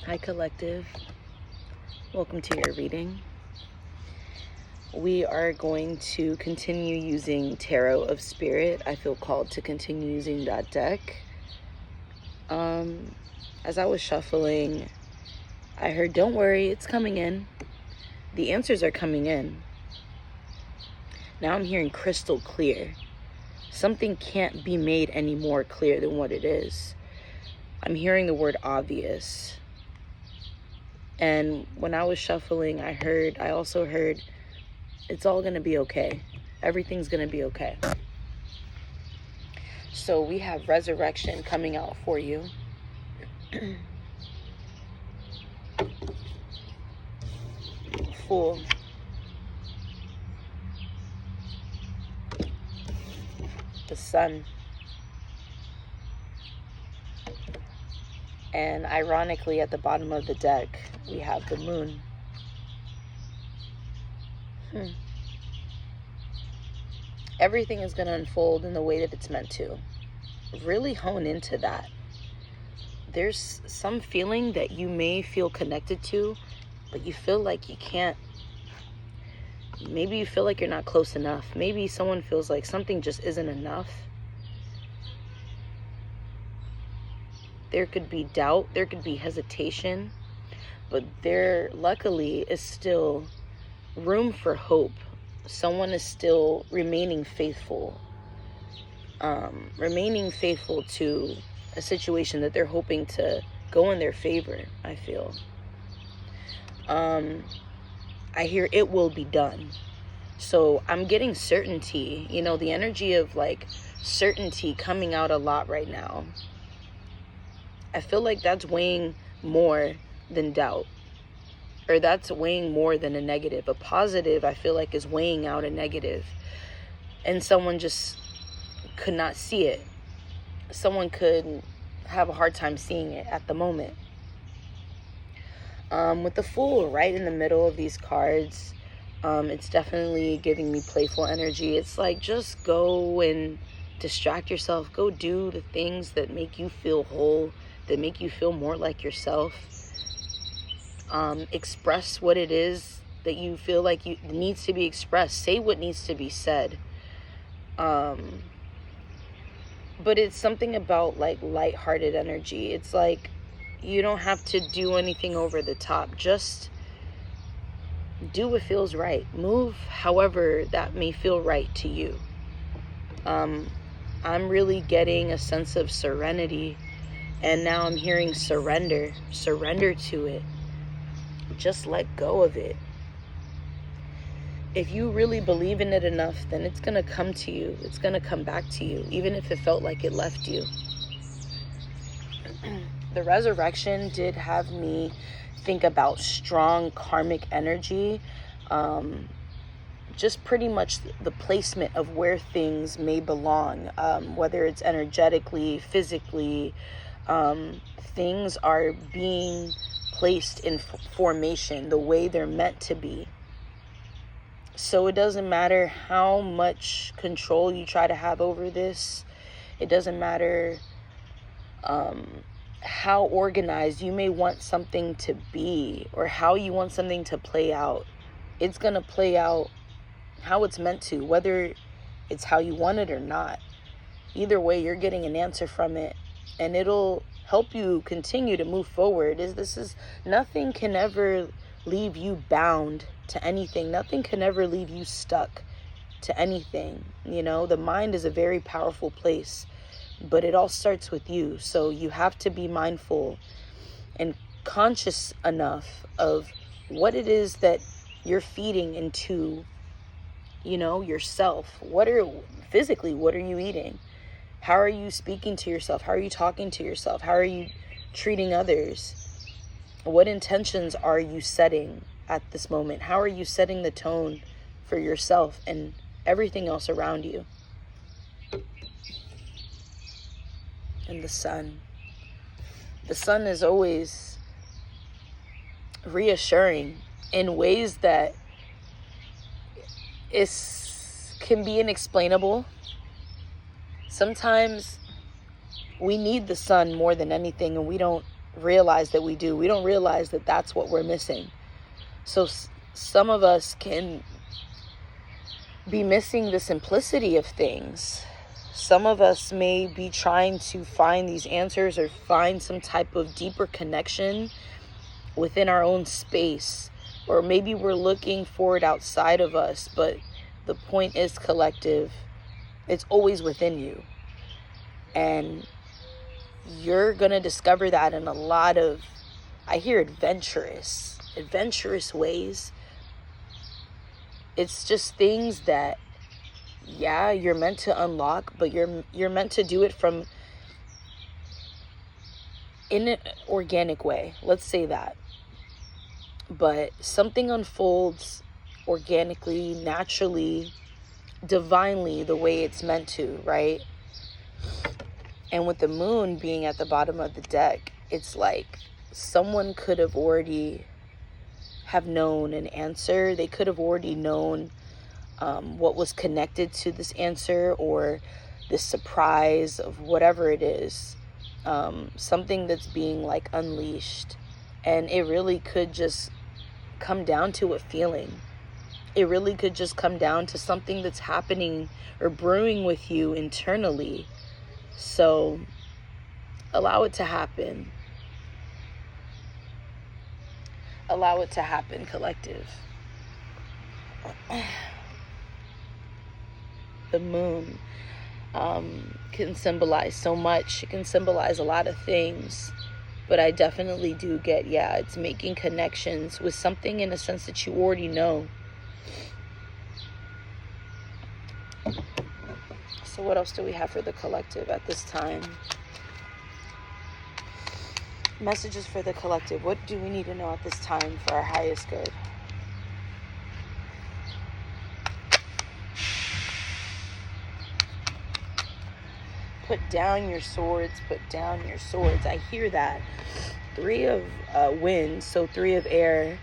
Hi Collective, welcome to your reading. We are going to continue using Tarot of Spirit. I feel called to continue using that deck. As I was shuffling, I heard, don't worry, it's coming in. The answers are coming in. Now I'm hearing crystal clear. Something can't be made any more clear than what it is. I'm hearing the word obvious. And when I was shuffling, I also heard, it's all going to be okay. Everything's going to be okay. So we have resurrection coming out for you. Fool. The sun. And ironically, at the bottom of the deck, we have the moon. Everything is going to unfold in the way that it's meant to. Really hone into that. There's some feeling that you may feel connected to, but you feel like you can't. Maybe you feel like you're not close enough. Maybe someone feels like something just isn't enough. There could be doubt, there could be hesitation, but there luckily is still room for hope. Someone is still remaining faithful to a situation that they're hoping to go in their favor, I feel. I hear it will be done. So I'm getting certainty, the energy of like certainty coming out a lot right now. I feel like that's weighing more than doubt, or that's weighing more than a negative. A positive, I feel like, is weighing out a negative, and someone just could not see it. Someone could have a hard time seeing it at the moment. With the Fool right in the middle of these cards, it's definitely giving me playful energy. It's like, just go and distract yourself. Go do the things that make you feel whole, that make you feel more like yourself. Express what it is that you feel like needs to be expressed. Say what needs to be said. But it's something about like lighthearted energy. It's like you don't have to do anything over the top. Just do what feels right. Move however that may feel right to you. I'm really getting a sense of serenity. And now I'm hearing surrender. Surrender to it. Just let go of it. If you really believe in it enough, then it's going to come to you. It's going to come back to you, even if it felt like it left you. The resurrection did have me think about strong karmic energy. Just pretty much the placement of where things may belong, whether it's energetically, physically. Things are being placed in formation the way they're meant to be. So it doesn't matter how much control you try to have over this. It doesn't matter how organized you may want something to be, or how you want something to play out. It's going to play out how it's meant to, whether it's how you want it or not. Either way, you're getting an answer from it, and it'll help you continue to move forward. Nothing can ever leave you bound to anything. Nothing can ever leave you stuck to anything. The mind is a very powerful place, but it all starts with you. So you have to be mindful and conscious enough of what it is that you're feeding into, yourself. What are you eating? How are you speaking to yourself? How are you talking to yourself? How are you treating others? What intentions are you setting at this moment? How are you setting the tone for yourself and everything else around you? And the sun. The sun is always reassuring in ways that can be inexplainable. Sometimes we need the sun more than anything, and we don't realize that we do. We don't realize that that's what we're missing. So some of us can be missing the simplicity of things. Some of us may be trying to find these answers or find some type of deeper connection within our own space. Or maybe we're looking for it outside of us, but the point is, collective, it's always within you. And you're going to discover that in a lot of, I hear adventurous ways. It's just things that, yeah, you're meant to unlock, but you're meant to do it from in an organic way. Let's say that. But something unfolds organically, naturally, divinely, the way it's meant to, right? And with the moon being at the bottom of the deck, it's like someone could have already have known an answer. They could have already known what was connected to this answer, or this surprise of whatever it is. Something that's being like unleashed. And it really could just come down to a feeling. It really could just come down to something that's happening or brewing with you internally. So allow it to happen. Allow it to happen, collective. The moon can symbolize so much. It can symbolize a lot of things. But I definitely do get, it's making connections with something in a sense that you already know. So what else do we have for the collective at this time? Messages for the collective. What do we need to know at this time for our highest good? Put down your swords. Put down your swords. I hear that. 3 of winds, so 3 of air.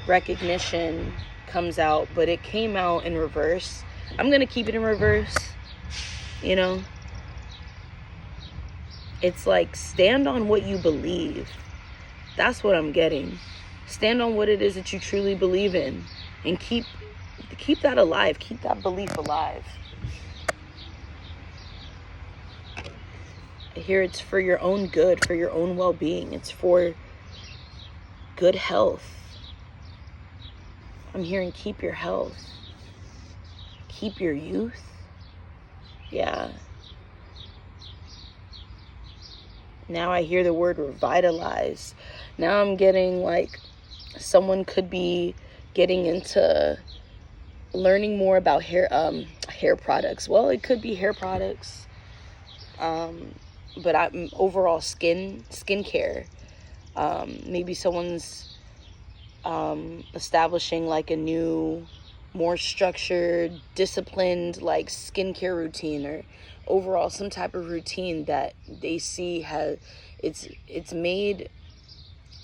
Recognition comes out, but it came out in reverse. I'm going to keep it in reverse. You know? It's like, stand on what you believe. That's what I'm getting. Stand on what it is that you truly believe in. And keep that alive. Keep that belief alive. I hear it's for your own good, for your own well-being. It's for good health. I'm hearing keep your health. Keep your youth. Yeah. Now I hear the word revitalize. Now I'm getting like someone could be getting into learning more about hair products. Well, it could be hair products. But I'm overall skincare. Maybe someone's establishing like a new, more structured, disciplined like skincare routine, or overall some type of routine that they see has it's made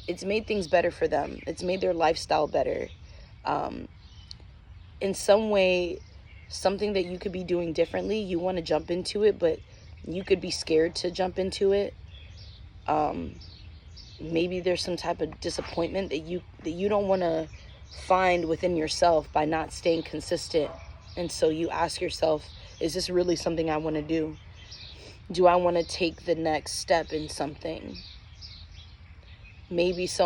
things better for them. It's made their lifestyle better. In some way, something that you could be doing differently, you want to jump into it, but you could be scared to jump into it. Maybe there's some type of disappointment that you don't want to find within yourself by not staying consistent. And so you ask yourself, is this really something I want to do? Do I want to take the next step in something? Maybe it's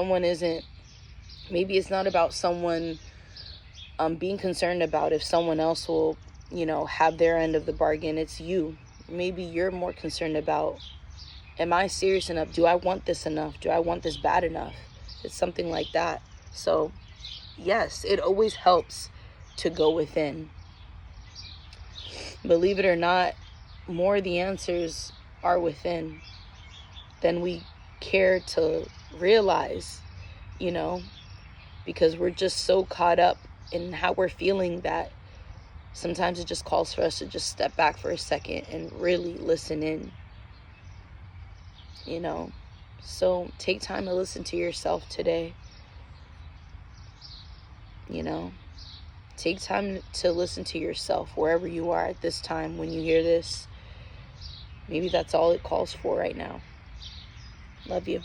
not about someone being concerned about if someone else will, have their end of the bargain. It's you. Maybe you're more concerned about, am I serious enough? Do I want this enough? Do I want this bad enough? It's something like that. So, yes, it always helps to go within. Believe it or not, more of the answers are within than we care to realize, because we're just so caught up in how we're feeling that sometimes it just calls for us to just step back for a second and really listen in, So take time to listen to yourself today, Take time to listen to yourself wherever you are at this time when you hear this. Maybe that's all it calls for right now. Love you.